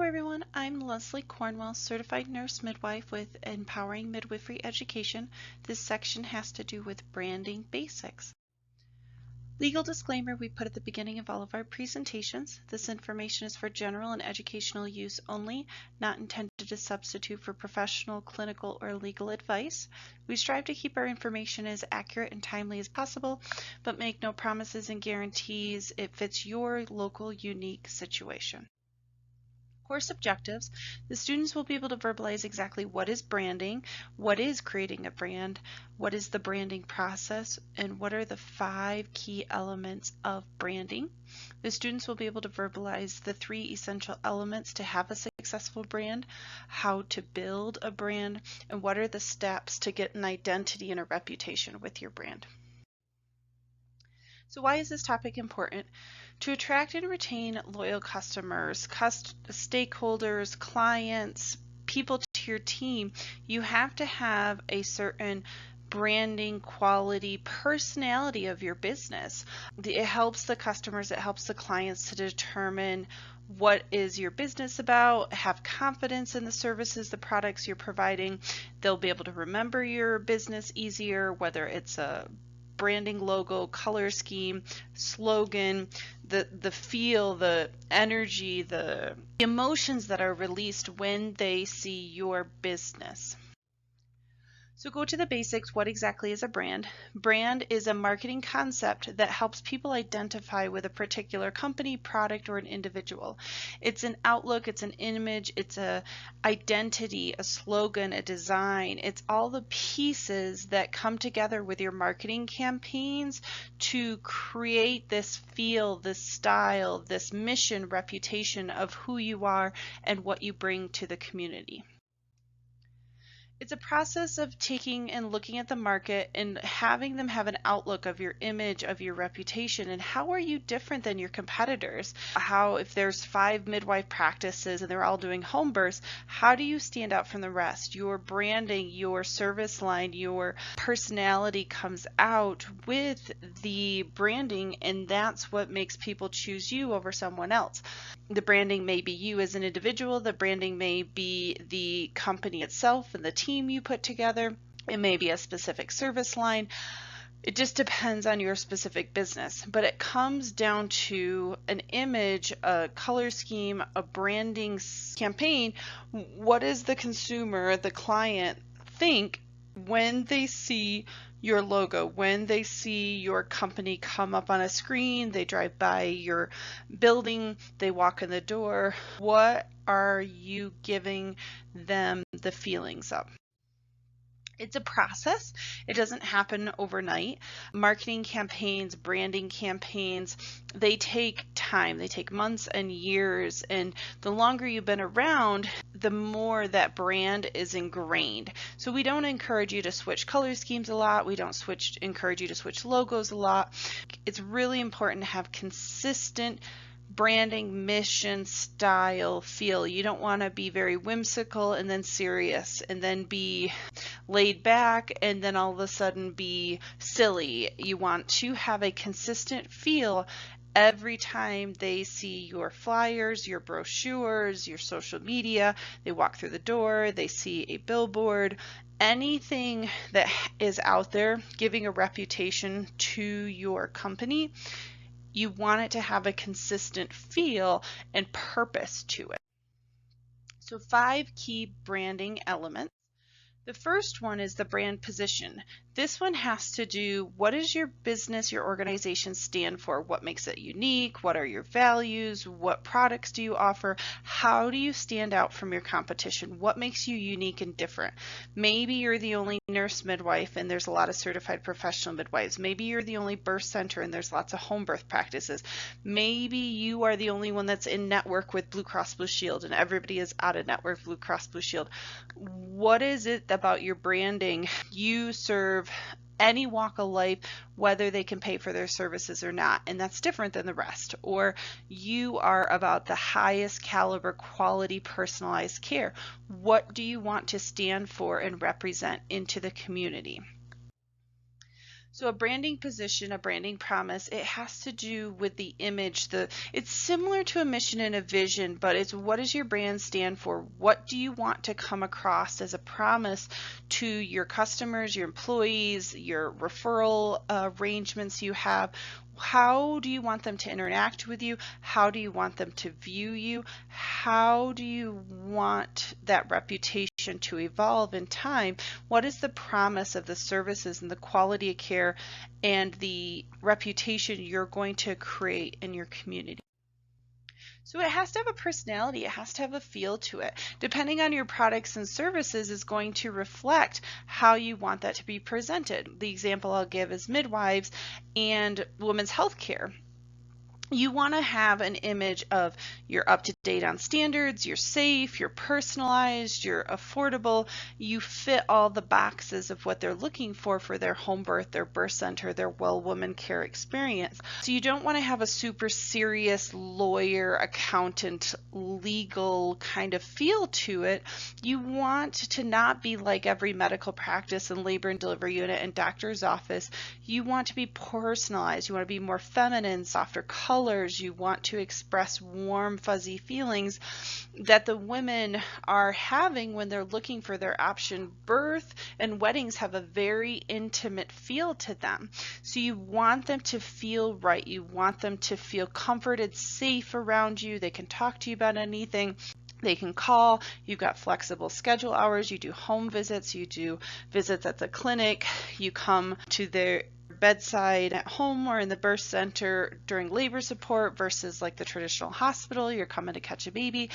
everyone, I'm Leslie Cornwell, Certified Nurse Midwife with Empowering Midwifery Education. This section has to do with branding basics. Legal disclaimer we put at the beginning of all of our presentations. This information is for general and educational use only, not intended to substitute for professional, clinical, or legal advice. We strive to keep our information as accurate and timely as possible, but make no promises and guarantees it fits your local unique situation. Course objectives. The students will be able to verbalize exactly what is branding, what is creating a brand, what is the branding process, and what are the 5 key elements of branding. The students will be able to verbalize the 3 essential elements to have a successful brand, how to build a brand, and what are the steps to get an identity and a reputation with your brand. So why is this topic important? To attract and retain loyal customers, stakeholders, clients, people to your team, you have to have a certain branding, quality, personality of your business. It helps the customers, it helps the clients to determine what is your business about, have confidence in the services, the products you're providing. They'll be able to remember your business easier, whether it's a branding logo, color scheme, slogan, the feel, the energy, the emotions that are released when they see your business. So go to the basics. What exactly is a brand? Brand is a marketing concept that helps people identify with a particular company, product, or an individual. It's an outlook, it's an image, it's an identity, a slogan, a design. It's all the pieces that come together with your marketing campaigns to create this feel, this style, this mission, reputation of who you are and what you bring to the community. It's a process of taking and looking at the market and having them have an outlook of your image, of your reputation, and how are you different than your competitors? How, if there's 5 midwife practices and they're all doing home births, how do you stand out from the rest? Your branding, your service line, your personality comes out with the branding, and that's what makes people choose you over someone else. The branding may be you as an individual, the branding may be the company itself and the team you put together. It may be a specific service line. It just depends on your specific business, but it comes down to an image, a color scheme, a branding campaign. What does the consumer, the client, think when they see your logo, when they see your company come up on a screen, they drive by your building, they walk in the door? What are you giving them the feelings of? It's a process. It doesn't happen overnight. Marketing campaigns, branding campaigns, they take time. They take months and years. And the longer you've been around, the more that brand is ingrained. So we don't encourage you to switch color schemes a lot. We don't encourage you to switch logos a lot. It's really important to have consistent branding, mission, style, feel. You don't want to be very whimsical and then serious and then be laid back and then all of a sudden be silly. You want to have a consistent feel every time they see your flyers, your brochures, your social media. They walk through the door, they see a billboard, anything that is out there giving a reputation to your company. You want it to have a consistent feel and purpose to it. So 5 key branding elements. The first one is the brand position. This one has to do, what does your business, your organization stand for? What makes it unique? What are your values? What products do you offer? How do you stand out from your competition? What makes you unique and different? Maybe you're the only nurse midwife and there's a lot of certified professional midwives. Maybe you're the only birth center and there's lots of home birth practices. Maybe you are the only one that's in network with Blue Cross Blue Shield and everybody is out of network Blue Cross Blue Shield. What is it about your branding? You serve any walk of life, whether they can pay for their services or not, and that's different than the rest. Or you are about the highest caliber, quality, personalized care. What do you want to stand for and represent into the community? So a branding position, a branding promise, it has to do with the image. It's similar to a mission and a vision, but it's what does your brand stand for? What do you want to come across as a promise to your customers, your employees, your referral arrangements you have? How do you want them to interact with you? How do you want them to view you? How do you want that reputation to evolve in time? What is the promise of the services and the quality of care and the reputation you're going to create in your community? So it has to have a personality, it has to have a feel to it. Depending on your products and services is going to reflect how you want that to be presented. The example I'll give is midwives and women's health care. You want to have an image of you're up to date on standards, you're safe, you're personalized, you're affordable, you fit all the boxes of what they're looking for their home birth, their birth center, their well woman care experience. So you don't want to have a super serious lawyer, accountant, legal kind of feel to it. You want to not be like every medical practice and labor and delivery unit and doctor's office. You want to be personalized. You want to be more feminine, softer colors. You want to express warm, fuzzy feelings that the women are having when they're looking for their option. Birth and weddings have a very intimate feel to them. So you want them to feel right. You want them to feel comforted, safe around you. They can talk to you about anything. They can call. You've got flexible schedule hours. You do home visits. You do visits at the clinic. You come to their bedside at home or in the birth center during labor support versus like the traditional hospital. You're coming to catch a baby.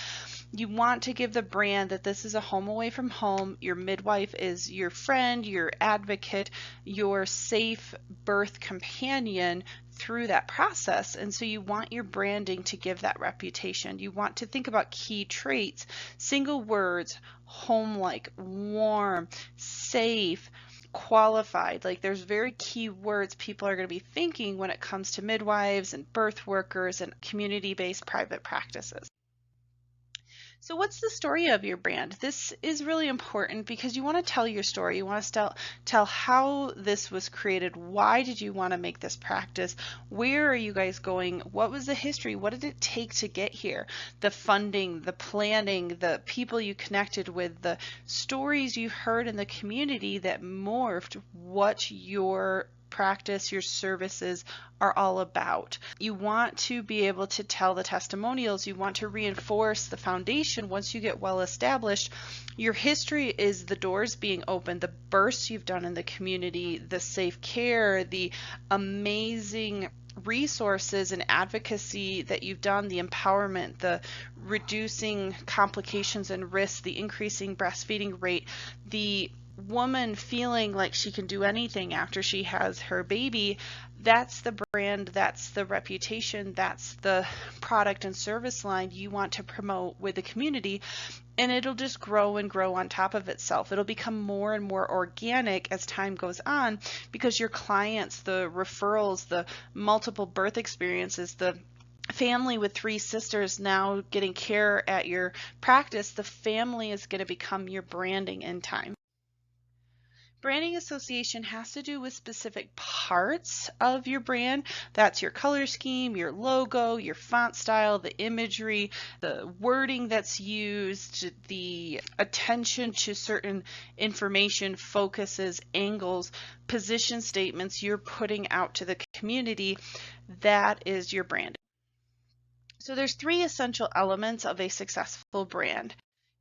You want to give the brand that this is a home away from home. Your midwife is your friend, your advocate, your safe birth companion through that process. And so you want your branding to give that reputation. You want to think about key traits, single words, home-like, warm, safe, qualified. Like there's very key words people are going to be thinking when it comes to midwives and birth workers and community-based private practices. So what's the story of your brand? This is really important because you want to tell your story. You want to tell how this was created. Why did you want to make this practice? Where are you guys going? What was the history? What did it take to get here? The funding, the planning, the people you connected with, the stories you heard in the community that morphed what your practice, your services are all about. You want to be able to tell the testimonials. You want to reinforce the foundation once you get well established. Your history is the doors being opened, the births you've done in the community, the safe care, the amazing resources and advocacy that you've done, the empowerment, the reducing complications and risks, the increasing breastfeeding rate, the woman feeling like she can do anything after she has her baby. That's the brand, that's the reputation, that's the product and service line you want to promote with the community, and it'll just grow and grow on top of itself. It'll become more and more organic as time goes on because your clients, the referrals, the multiple birth experiences, the family with 3 sisters now getting care at your practice, the family is going to become your branding in time. Branding association has to do with specific parts of your brand. That's your color scheme, your logo, your font style, the imagery, the wording that's used, the attention to certain information, focuses, angles, position statements you're putting out to the community. That is your branding. So there's 3 essential elements of a successful brand.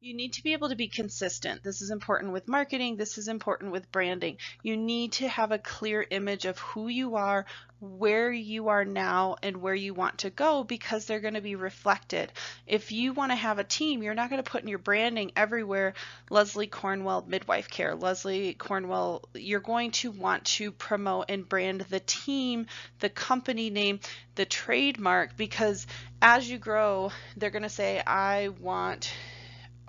You need to be able to be consistent. This is important with marketing. This is important with branding. You need to have a clear image of who you are, where you are now, and where you want to go because they're going to be reflected. If you want to have a team, you're not going to put in your branding everywhere, Leslie Cornwell Midwife Care, Leslie Cornwell. You're going to want to promote and brand the team, the company name, the trademark, because as you grow, they're going to say, I want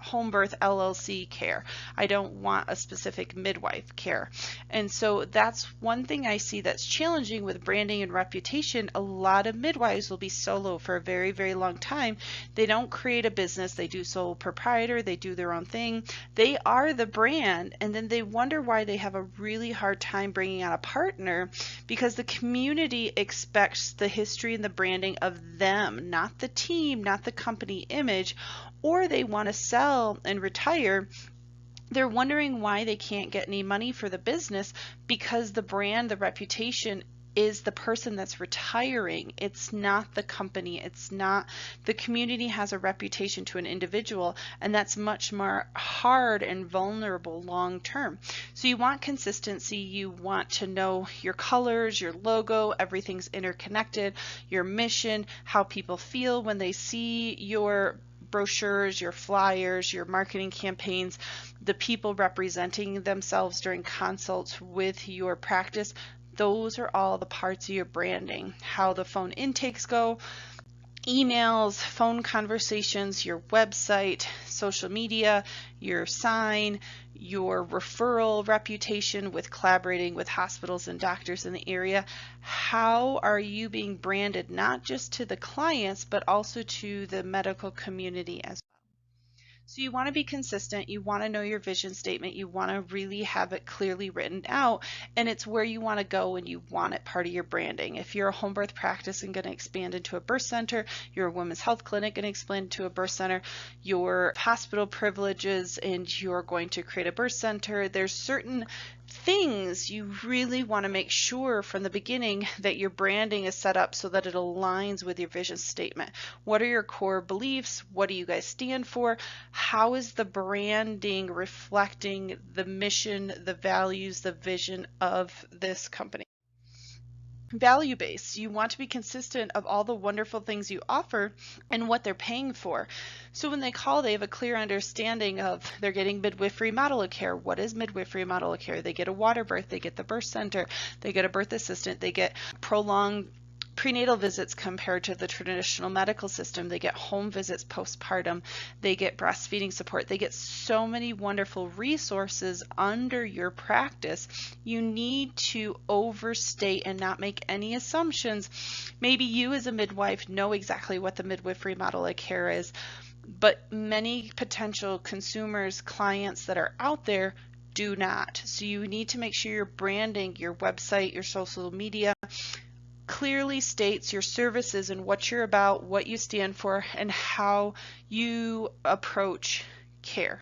home birth LLC care. I don't want a specific midwife care. And so that's one thing I see that's challenging with branding and reputation. A lot of midwives will be solo for a very, very long time. They don't create a business. They do sole proprietor. They do their own thing. They are the brand, and then they wonder why they have a really hard time bringing on a partner, because the community expects the history and the branding of them, not the team, not the company image, or they want to sell and retire. They're wondering why they can't get any money for the business, because the brand, the reputation is the person that's retiring. It's not the company. It's not, the community has a reputation to an individual, and that's much more hard and vulnerable long term. So you want consistency. You want to know your colors, your logo, everything's interconnected, your mission, how people feel when they see your brochures, your flyers, your marketing campaigns, the people representing themselves during consults with your practice. Those are all the parts of your branding. How the phone intakes go, emails, phone conversations, your website, social media, your sign, your referral reputation with collaborating with hospitals and doctors in the area. How are you being branded, not just to the clients, but also to the medical community as well? So you want to be consistent, you want to know your vision statement, you want to really have it clearly written out, and it's where you want to go and you want it part of your branding. If you're a home birth practice and going to expand into a birth center, you're a women's health clinic and expand into a birth center, your hospital privileges, and you're going to create a birth center, there's certain things you really want to make sure from the beginning that your branding is set up so that it aligns with your vision statement. What are your core beliefs? What do you guys stand for? How is the branding reflecting the mission, the values, the vision of this company? Value based. You want to be consistent of all the wonderful things you offer and what they're paying for. So when they call, they have a clear understanding of they're getting midwifery model of care. What is midwifery model of care? They get a water birth, they get the birth center, they get a birth assistant, they get prolonged prenatal visits compared to the traditional medical system. They get home visits postpartum. They get breastfeeding support. They get so many wonderful resources under your practice. You need to overstate and not make any assumptions. Maybe you as a midwife know exactly what the midwifery model of care is, but many potential consumers, clients that are out there do not. So you need to make sure your branding, your website, your social media clearly states your services and what you're about, what you stand for, and how you approach care.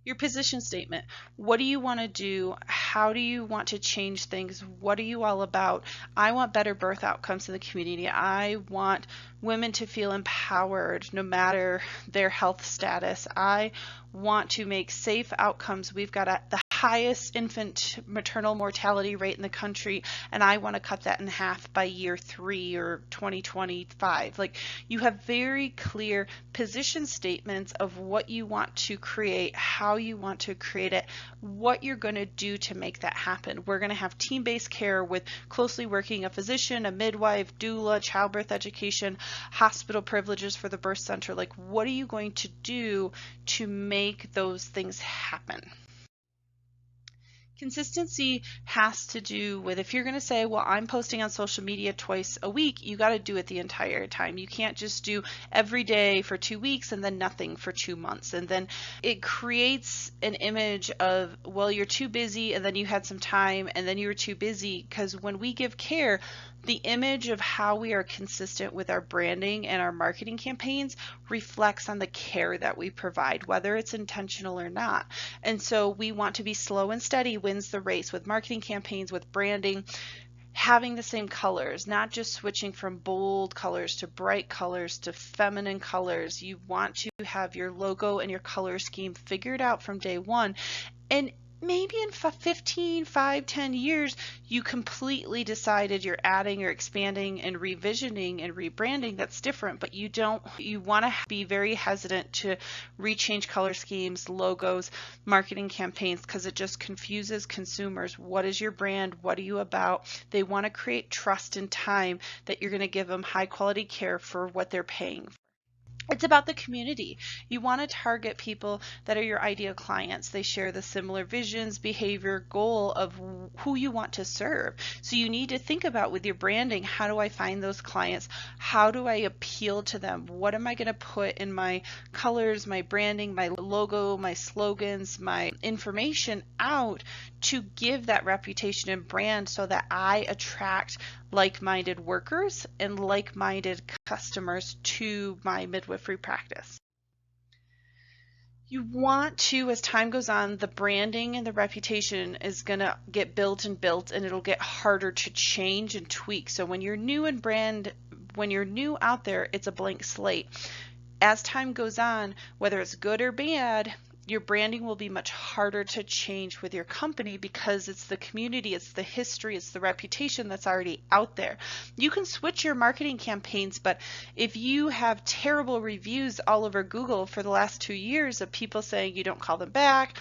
Your position statement. What do you want to do? How do you want to change things? What are you all about? I want better birth outcomes in the community. I want women to feel empowered no matter their health status. I want to make safe outcomes. We've got the highest infant maternal mortality rate in the country, and I want to cut that in half by year 3 or 2025. Like, you have very clear position statements of what you want to create, how you want to create it, what you're going to do to make that happen. We're going to have team-based care with closely working a physician, a midwife, doula, childbirth education, hospital privileges for the birth center. Like, what are you going to do to make those things happen? Consistency has to do with, if you're going to say, well, I'm posting on social media twice a week, you got to do it the entire time. You can't just do every day for 2 weeks and then nothing for 2 months. And then it creates an image of, well, you're too busy, and then you had some time, and then you were too busy. Because when we give care, the image of how we are consistent with our branding and our marketing campaigns reflects on the care that we provide, whether it's intentional or not. And so we want to be slow and steady wins the race with marketing campaigns, with branding, having the same colors, not just switching from bold colors to bright colors to feminine colors. You want to have your logo and your color scheme figured out from day one. And maybe in 10 years, you completely decided you're adding or expanding and revisioning and rebranding. That's different, but you want to be very hesitant to rechange color schemes, logos, marketing campaigns, because it just confuses consumers. What is your brand? What are you about? They want to create trust and time that you're going to give them high quality care for what they're paying for. It's about the community. You want to target people that are your ideal clients. They share the similar visions, behavior, goal of who you want to serve. So you need to think about with your branding, how do I find those clients? How do I appeal to them? What am I going to put in my colors, my branding, my logo, my slogans, my information out to give that reputation and brand so that I attract like-minded workers and like-minded customers to my midwifery practice. You want to, as time goes on, the branding and the reputation is going to get built and built, and it'll get harder to change and tweak. So when you're new in brand, when you're new out there, it's a blank slate. As time goes on, whether it's good or bad, your branding will be much harder to change with your company because it's the community, it's the history, it's the reputation that's already out there. You can switch your marketing campaigns, but if you have terrible reviews all over Google for the last 2 years of people saying you don't call them back,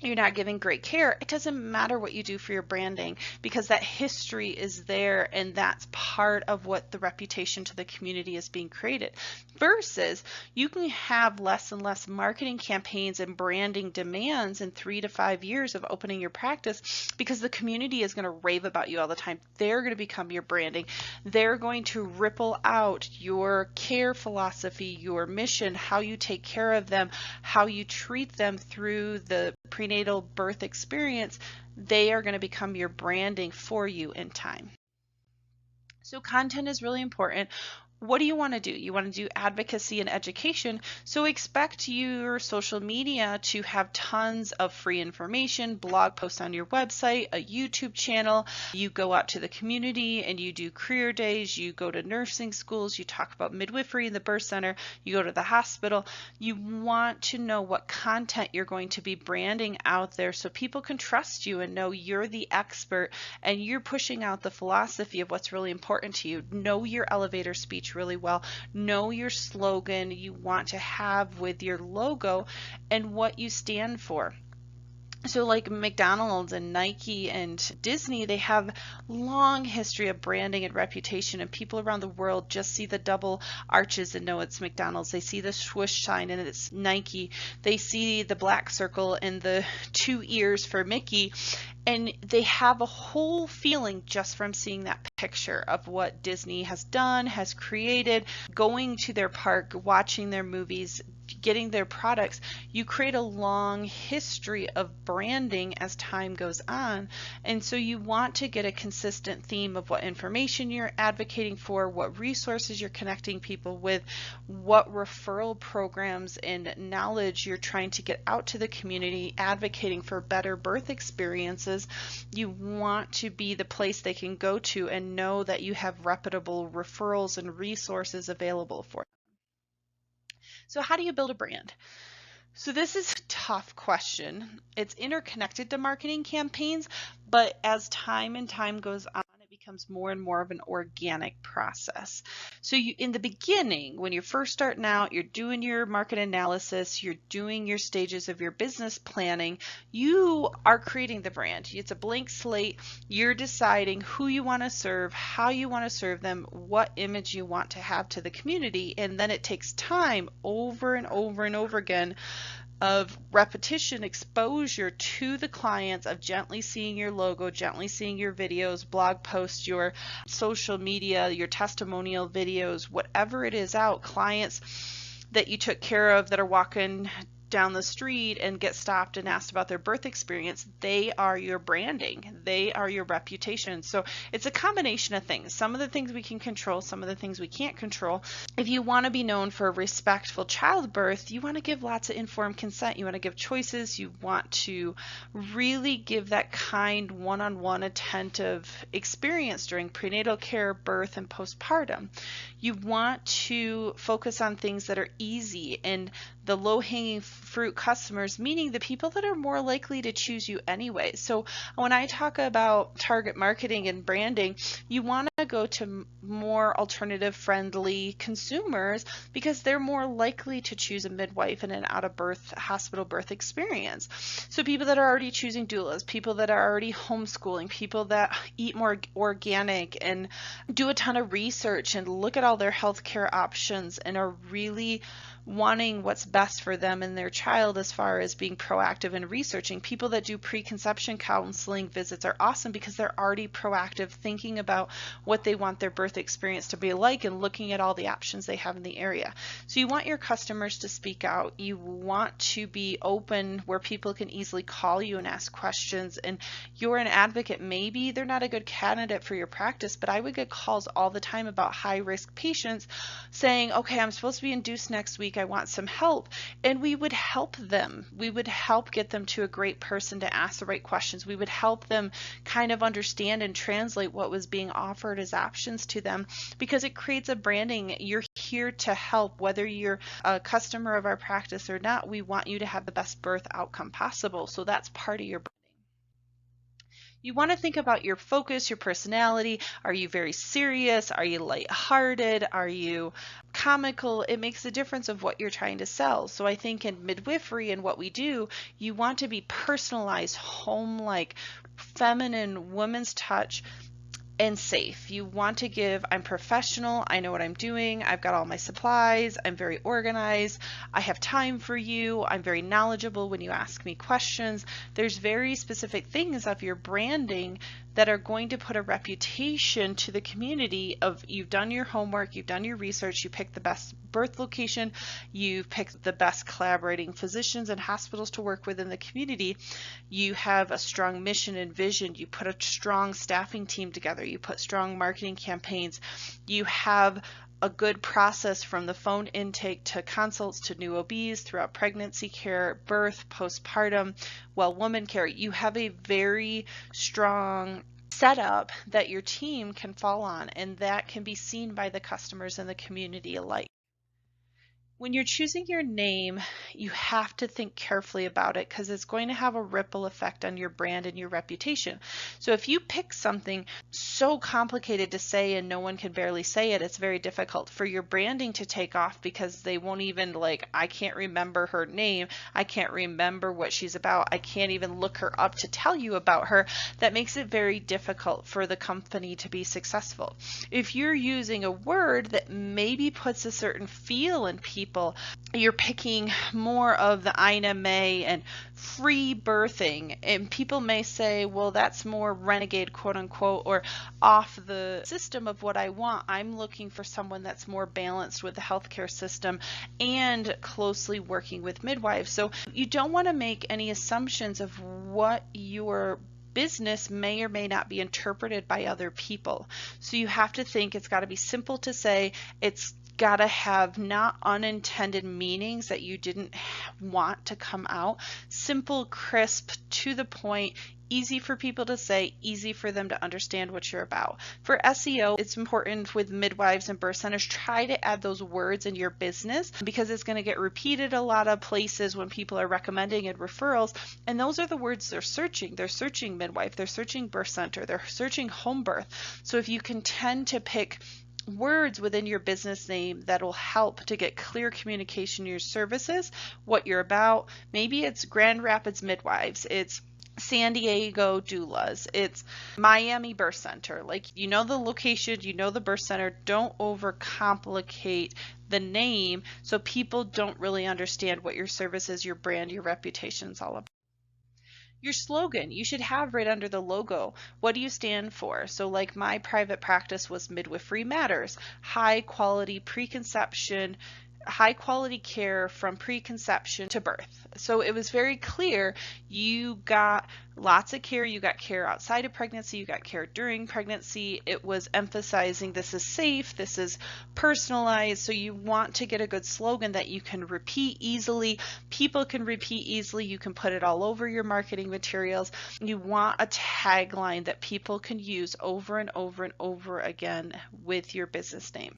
you're not giving great care, it doesn't matter what you do for your branding because that history is there and that's part of what the reputation to the community is being created. Versus you can have less and less marketing campaigns and branding demands in 3 to 5 years of opening your practice because the community is going to rave about you all the time. They're going to become your branding. They're going to ripple out your care philosophy, your mission, how you take care of them, how you treat them through the prenatal birth experience. They are going to become your branding for you in time. So content is really important. What do you want to do? You want to do advocacy and education. So expect your social media to have tons of free information, blog posts on your website, a YouTube channel. You go out to the community and you do career days. You go to nursing schools. You talk about midwifery in the birth center. You go to the hospital. You want to know what content you're going to be branding out there so people can trust you and know you're the expert and you're pushing out the philosophy of what's really important to you. Know your elevator speech really well. Know your slogan you want to have with your logo and what you stand for. So like McDonald's and Nike and Disney, they have long history of branding and reputation, and people around the world just see the double arches and know it's McDonald's. They see the swoosh sign and it's Nike. They see the black circle and the 2 ears for Mickey, and they have a whole feeling just from seeing that picture of what Disney has done, has created, going to their park, watching their movies, getting their products. You create a long history of branding as time goes on, and so you want to get a consistent theme of what information you're advocating for, what resources you're connecting people with, what referral programs and knowledge you're trying to get out to the community, advocating for better birth experiences. You want to be the place they can go to and know that you have reputable referrals and resources available for them. So how do you build a brand? So this is a tough question. It's interconnected to marketing campaigns, but as time goes on, it becomes more and more of an organic process. So in the beginning, when you're first starting out, you're doing your market analysis, you're doing your stages of your business planning, you are creating the brand. It's a blank slate. You're deciding who you want to serve, how you want to serve them, what image you want to have to the community, and then it takes time over and over and over again of repetition, exposure to the clients, of gently seeing your logo, gently seeing your videos, blog posts, your social media, your testimonial videos, whatever it is out, clients that you took care of that are walking down the street and get stopped and asked about their birth experience, they are your branding. They are your reputation. So it's a combination of things. Some of the things we can control, some of the things we can't control. If you want to be known for respectful childbirth, you want to give lots of informed consent. You want to give choices. You want to really give that kind one-on-one attentive experience during prenatal care, birth, and postpartum. You want to focus on things that are easy and the low-hanging fruit customers, meaning the people that are more likely to choose you anyway. So when I talk about target marketing and branding, you want to to go to more alternative friendly consumers because they're more likely to choose a midwife in an out of birth hospital birth experience. So people that are already choosing doulas, people that are already homeschooling, people that eat more organic and do a ton of research and look at all their healthcare options and are really wanting what's best for them and their child as far as being proactive and researching. People that do preconception counseling visits are awesome because they're already proactive, thinking about what they want their birth experience to be like and looking at all the options they have in the area. So you want your customers to speak out. You want to be open where people can easily call you and ask questions, and you're an advocate. Maybe they're not a good candidate for your practice, but I would get calls all the time about high risk patients saying, okay, I'm supposed to be induced next week, I want some help. And we would help them. We would help get them to a great person to ask the right questions. We would help them kind of understand and translate what was being offered as options to them, because it creates a branding. You're here to help. Whether you're a customer of our practice or not, we want you to have the best birth outcome possible. So that's part of your branding. You want to think about your focus, your personality. Are you very serious? Are you lighthearted? Are you comical? It makes a difference of what you're trying to sell. So I think in midwifery and what we do, you want to be personalized, home-like, feminine, woman's touch, and safe. You want to give, I'm professional, I know what I'm doing, I've got all my supplies, I'm very organized, I have time for you, I'm very knowledgeable when you ask me questions. There's very specific things of your branding that are going to put a reputation to the community of you've done your homework, you've done your research, you picked the best birth location, you've picked the best collaborating physicians and hospitals to work with in the community, you have a strong mission and vision, you put a strong staffing team together, you put strong marketing campaigns, you have a good process from the phone intake to consults to new OBs throughout pregnancy care, birth, postpartum, woman care. You have a very strong setup that your team can fall on, and that can be seen by the customers and the community alike. When you're choosing your name, you have to think carefully about it because it's going to have a ripple effect on your brand and your reputation. So if you pick something so complicated to say and no one can barely say it, it's very difficult for your branding to take off because they won't even, I can't remember her name, I can't remember what she's about, I can't even look her up to tell you about her. That makes it very difficult for the company to be successful. If you're using a word that maybe puts a certain feel in people, you're picking more of the Ina May and free birthing, and people may say, well, that's more renegade, quote unquote, or off the system of what I want. I'm looking for someone that's more balanced with the healthcare system and closely working with midwives. So you don't want to make any assumptions of what your business may or may not be interpreted by other people. So you have to think it's got to be simple to say, it's got to have not unintended meanings that you didn't want to come out. Simple, crisp, to the point, easy for people to say, easy for them to understand what you're about. For SEO, it's important with midwives and birth centers, try to add those words in your business because it's going to get repeated a lot of places when people are recommending and referrals, and those are the words they're searching. They're searching midwife, they're searching birth center, they're searching home birth. So if you can tend to pick words within your business name that'll help to get clear communication in your services, what you're about. Maybe it's Grand Rapids Midwives, it's San Diego doulas, it's Miami Birth Center. You know the location, you know the birth center. Don't overcomplicate the name so people don't really understand what your service is, your brand, your reputation is all about. Your slogan, you should have right under the logo, what do you stand for? So my private practice was Midwifery Matters, high quality preconception, high quality care from preconception to birth. So it was very clear you got lots of care, you got care outside of pregnancy, you got care during pregnancy. It was emphasizing this is safe, this is personalized. So you want to get a good slogan that you can repeat easily, people can repeat easily, you can put it all over your marketing materials. You want a tagline that people can use over and over and over again with your business name.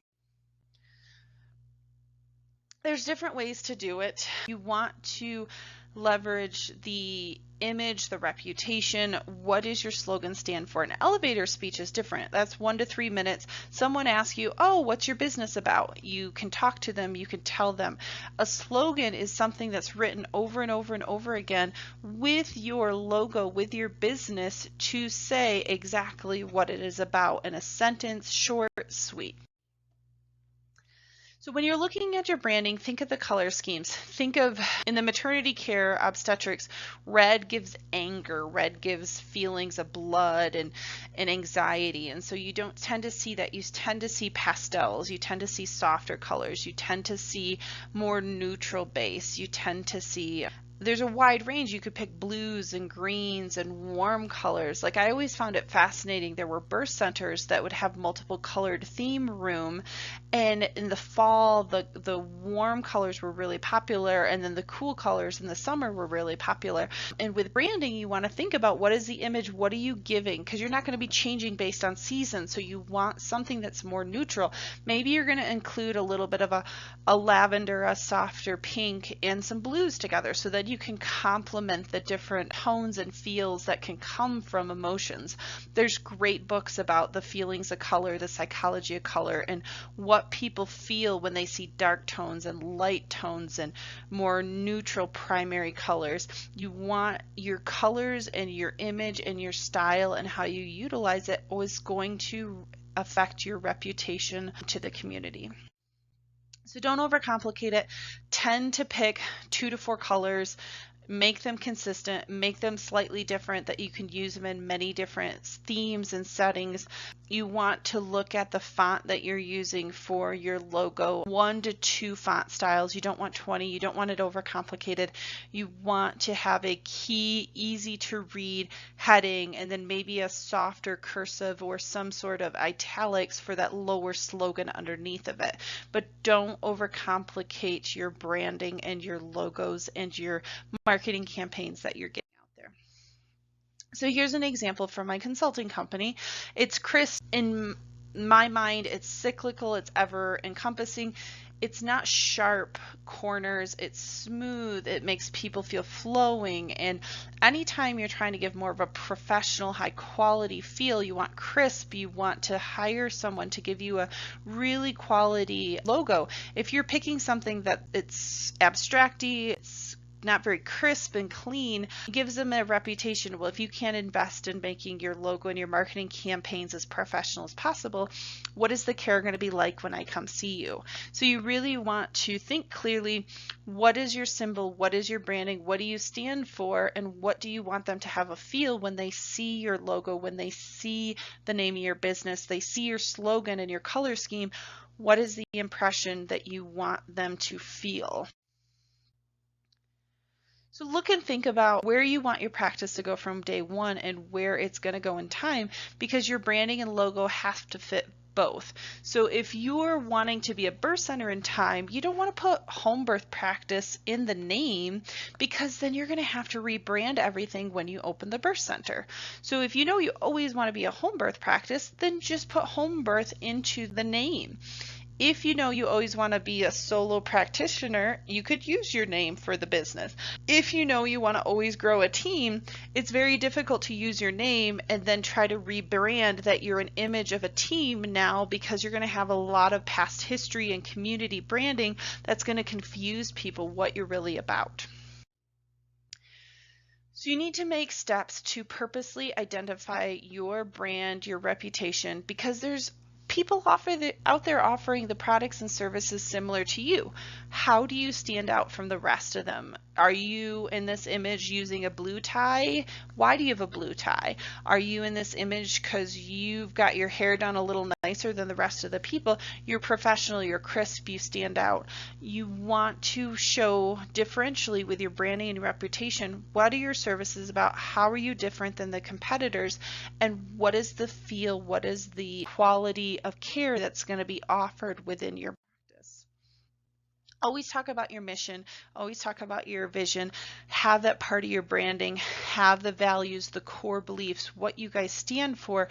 There's different ways to do it. You want to leverage the image, the reputation. What does your slogan stand for? An elevator speech is different. That's 1 to 3 minutes. Someone asks you, oh, what's your business about? You can talk to them, you can tell them. A slogan is something that's written over and over and over again with your logo, with your business, to say exactly what it is about in a sentence, short, sweet. So when you're looking at your branding, think of the color schemes. Think of, in the maternity care obstetrics, red gives anger, red gives feelings of blood and anxiety. And so you don't tend to see that. You tend to see pastels, you tend to see softer colors, you tend to see more neutral base, you tend to see, there's a wide range. You could pick blues and greens and warm colors. Like, I always found it fascinating. There were birth centers that would have multiple colored theme room, and in the fall the warm colors were really popular, and then the cool colors in the summer were really popular. And with branding, you want to think about, what is the image, what are you giving, because you're not going to be changing based on season, so you want something that's more neutral. Maybe you're going to include a little bit of a lavender, a softer pink, and some blues together, so that you can complement the different tones and feels that can come from emotions. There's great books about the feelings of color, the psychology of color, and what people feel when they see dark tones and light tones and more neutral primary colors. You want your colors and your image and your style and how you utilize it is going to affect your reputation to the community. So don't overcomplicate it. Tend to pick 2 to 4 colors, make them consistent, make them slightly different, that you can use them in many different themes and settings. You want to look at the font that you're using for your logo. 1 to 2 font styles. You don't want 20. You don't want it overcomplicated. You want to have a key, easy to read heading, and then maybe a softer cursive or some sort of italics for that lower slogan underneath of it. But don't overcomplicate your branding and your logos and your marketing campaigns that you're getting out there. So here's an example from my consulting company. It's crisp. In my mind, it's cyclical, it's ever encompassing. It's not sharp corners, it's smooth, it makes people feel flowing. And anytime you're trying to give more of a professional, high quality feel, you want crisp, you want to hire someone to give you a really quality logo. If you're picking something that it's abstracty, it's not very crisp and clean, it gives them a reputation. Well, if you can't invest in making your logo and your marketing campaigns as professional as possible, what is the care going to be like when I come see you? So you really want to think clearly, what is your symbol, what is your branding, what do you stand for, and what do you want them to have a feel when they see your logo, when they see the name of your business, they see your slogan and your color scheme. What is the impression that you want them to feel? So look and think about where you want your practice to go from day one and where it's going to go in time, because your branding and logo have to fit both. So if you're wanting to be a birth center in time, you don't want to put home birth practice in the name, because then you're going to have to rebrand everything when you open the birth center. So if you know you always want to be a home birth practice, then just put home birth into the name. If you know you always want to be a solo practitioner, you could use your name for the business. If you know you want to always grow a team, it's very difficult to use your name and then try to rebrand that you're an image of a team now, because you're going to have a lot of past history and community branding that's going to confuse people what you're really about. So you need to make steps to purposely identify your brand, your reputation, because there's people out there offering the products and services similar to you. How do you stand out from the rest of them? Are you in this image using a blue tie? Why do you have a blue tie? Are you in this image because you've got your hair done a little nicer than the rest of the people? You're professional, you're crisp, you stand out. You want to show differentially with your branding and reputation. What are your services about? How are you different than the competitors? And what is the feel? What is the quality of care that's going to be offered within your practice? Always talk about your mission, always talk about your vision, have that part of your branding, have the values, the core beliefs, what you guys stand for,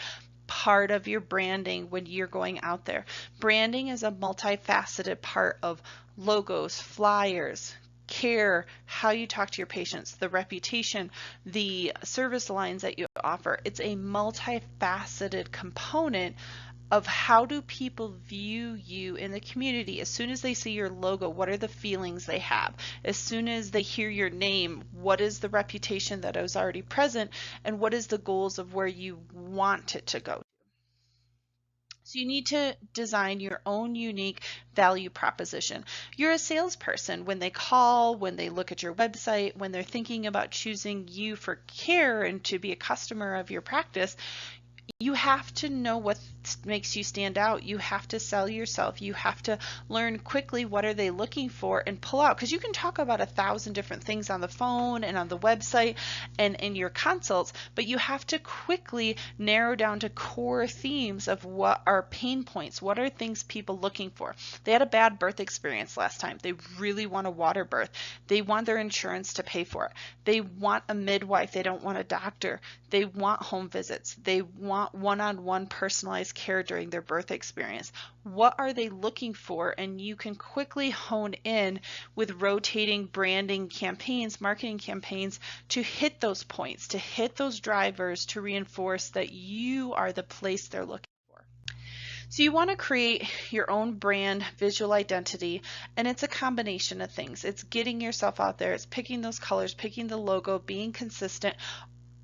part of your branding when you're going out there. Branding is a multifaceted part of logos, flyers, care, how you talk to your patients, the reputation, the service lines that you offer. It's a multifaceted component of how do people view you in the community. As soon as they see your logo, what are the feelings they have? As soon as they hear your name, what is the reputation that is already present, and what is the goals of where you want it to go? So you need to design your own unique value proposition. You're a salesperson. When they call, when they look at your website, when they're thinking about choosing you for care and to be a customer of your practice, you have to know what makes you stand out. You have to sell yourself. You have to learn quickly what are they looking for and pull out, because you can talk about 1,000 different things on the phone and on the website and in your consults, but you have to quickly narrow down to core themes of what are pain points. What are things people looking for? They had a bad birth experience last time. They really want a water birth. They want their insurance to pay for it. They want a midwife. They don't want a doctor. They want home visits. They want one-on-one personalized care during their birth experience. What are they looking for? And you can quickly hone in with rotating branding campaigns, marketing campaigns, to hit those points, to hit those drivers, to reinforce that you are the place they're looking for. So you want to create your own brand visual identity, and it's a combination of things. It's getting yourself out there. It's picking those colors, picking the logo, being consistent.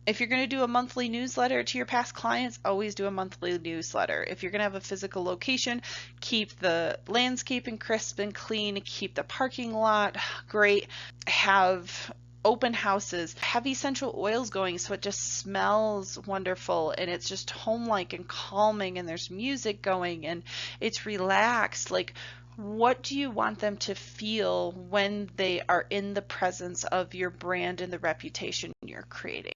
If you're going to do a monthly newsletter to your past clients, always do a monthly newsletter. If you're going to have a physical location, keep the landscaping crisp and clean, keep the parking lot great, have open houses, have essential oils going so it just smells wonderful and it's just home-like and calming, and there's music going and it's relaxed. Like, what do you want them to feel when they are in the presence of your brand and the reputation you're creating?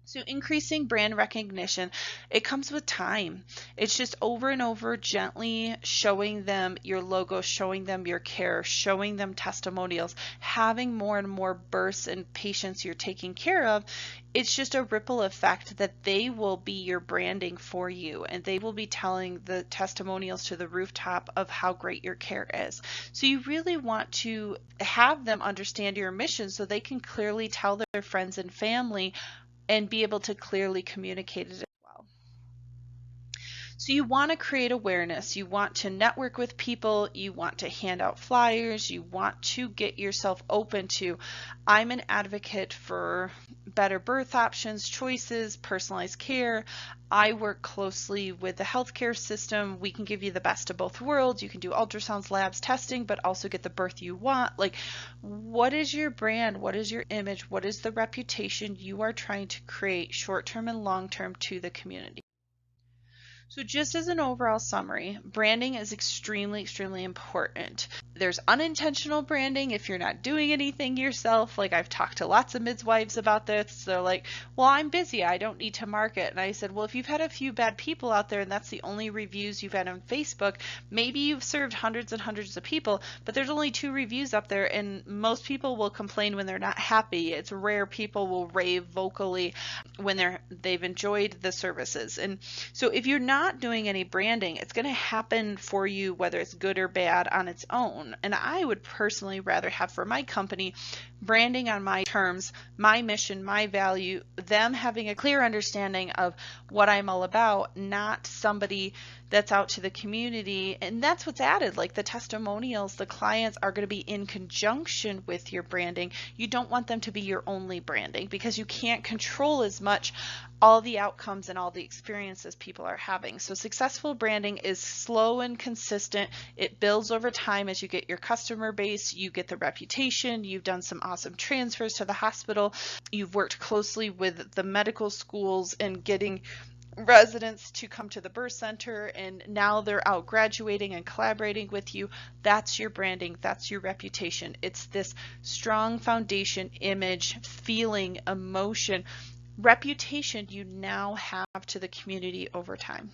So increasing brand recognition, it comes with time. It's just over and over gently showing them your logo, showing them your care, showing them testimonials, having more and more bursts and patients you're taking care of. It's just a ripple effect that they will be your branding for you, and they will be telling the testimonials to the rooftop of how great your care is. So you really want to have them understand your mission so they can clearly tell their friends and family and be able to clearly communicate it as well. So you want to create awareness. You want to network with people. You want to hand out flyers. You want to get yourself open to, I'm an advocate for better birth options, choices, personalized care. I work closely with the healthcare system. We can give you the best of both worlds. You can do ultrasounds, labs, testing, but also get the birth you want. Like, what is your brand? What is your image? What is the reputation you are trying to create short-term and long-term to the community? So just as an overall summary, branding is extremely, extremely important. There's unintentional branding if you're not doing anything yourself. Like, I've talked to lots of midwives about this. They're like, well, I'm busy. I don't need to market. And I said, well, if you've had a few bad people out there and that's the only reviews you've had on Facebook, maybe you've served hundreds and hundreds of people, but there's only 2 reviews up there, and most people will complain when they're not happy. It's rare people will rave vocally when they've enjoyed the services. And so if you're not doing any branding, it's going to happen for you, whether it's good or bad, on its own. And I would personally rather have for my company branding on my terms, my mission, my value, them having a clear understanding of what I'm all about, not somebody that's out to the community. And that's what's added, like the testimonials, the clients are going to be in conjunction with your branding. You don't want them to be your only branding, because you can't control as much all the outcomes and all the experiences people are having. So successful branding is slow and consistent. It builds over time as you get your customer base, you get the reputation, you've done some awesome transfers to the hospital, you've worked closely with the medical schools and getting residents to come to the birth center, and now they're out graduating and collaborating with you. That's your branding. That's your reputation. It's this strong foundation, image, feeling, emotion, reputation you now have to the community over time.